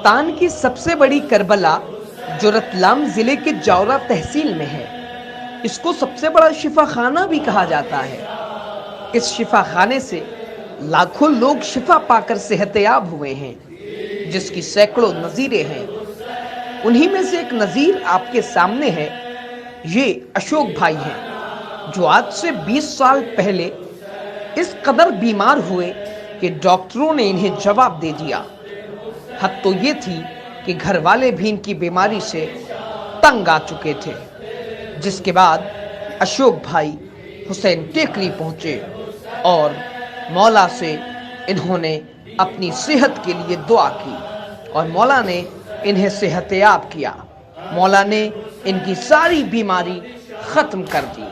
पाकिस्तान की सबसे बड़ी करबला जो रतलाम जिले के जौरा तहसील में है, इसको सबसे बड़ा शिफा खाना भी कहा जाता है। इस शिफा खाने से लाखों लोग शिफा पाकर सेहतयाब हुए हैं, जिसकी सैकड़ों नजीरें हैं। उन्हीं में से एक नजीर आपके सामने है। ये अशोक भाई हैं, जो आज से 20 साल पहले इस कदर बीमार हुए कि डॉक्टरों ने इन्हें जवाब दे दिया। हद तो ये थी कि घर वाले भी इनकी बीमारी से तंग आ चुके थे, जिसके बाद अशोक भाई हुसैन टेकरी पहुंचे और मौला से इन्होंने अपनी सेहत के लिए दुआ की और मौला ने इन्हें सेहतयाब किया। मौला ने इनकी सारी बीमारी खत्म कर दी।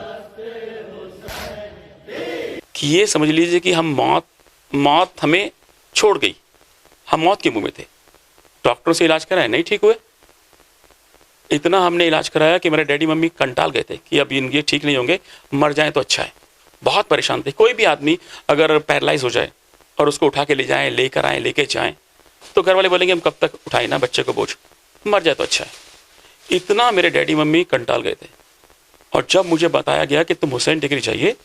कि ये समझ लीजिए कि हम मौत हमें छोड़ गई, हम मौत के मुंह में थे। डॉक्टरों से इलाज कराया, नहीं ठीक हुए। इतना हमने इलाज कराया कि मेरे डैडी मम्मी कंटाल गए थे कि अब ये ठीक नहीं होंगे, मर जाएं तो अच्छा है। बहुत परेशान थे। कोई भी आदमी अगर पैरालाइज हो जाए और उसको उठा के ले जाएं, लेकर आएं, लेके जाएं, तो घर वाले बोलेंगे हम कब तक उठाएं ना बच्चे को बोझ, मर जाए तो अच्छा है। इतना मेरे डैडी मम्मी कंटाल गए थे। और जब मुझे बताया गया कि तुम हुसैन टेकरी चाहिए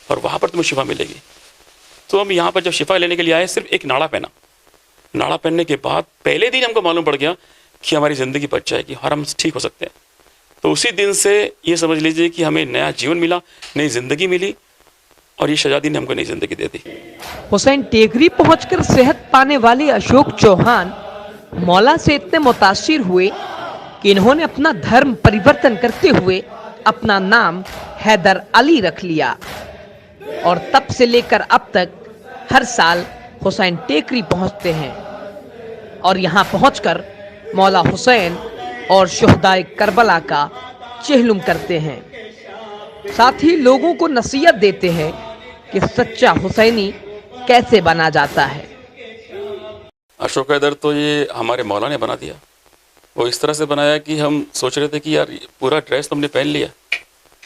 और वहाँ पर तुम्हें शिफा मिलेगी, तो हम यहाँ पर जब शिफा लेने के लिए आए, सिर्फ एक नाड़ा पहना। नाड़ा पहनने के बाद पहले दिन हमको मालूम पड़ गया कि हमारी ज़िंदगी बच जाएगी और हम ठीक हो सकते हैं। तो उसी दिन से ये समझ लीजिए कि हमें नया जीवन मिला, नई ज़िंदगी मिली और ये शहजादी ने हमको नई ज़िंदगी दे दी। हुसैन टेकरी पहुंचकर सेहत पाने वाले अशोक चौहान मौला से इतने मुतासिर हुए कि इन्होंने अपना धर्म परिवर्तन करते हुए अपना नाम हैदर अली रख लिया और तब से लेकर अब तक हर साल हुसैन टेकरी पहुंचते हैं और यहां पहुंचकर मौला हुसैन और शुहदाए करबला का चेहलुम करते हैं। साथ ही लोगों को नसीहत देते हैं कि सच्चा हुसैनी कैसे बना जाता है। अशोक हैदर तो ये हमारे मौला ने बना दिया। वो इस तरह से बनाया कि हम सोच रहे थे कि यार पूरा ड्रेस तो हमने पहन लिया,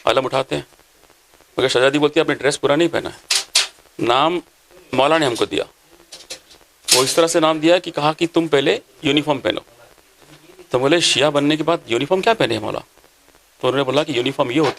आलम उठाते हैं, मगर शहजादी बोलती है आपने ड्रेस पूरा नहीं पहना है। नाम मौला ने हमको दिया। वो इस तरह से नाम दिया कि कहा कि तुम पहले यूनिफॉर्म पहनो। तो बोले शिया बनने के बाद यूनिफॉर्म क्या पहने मौला? तो उन्होंने बोला कि यूनिफॉर्म ये होती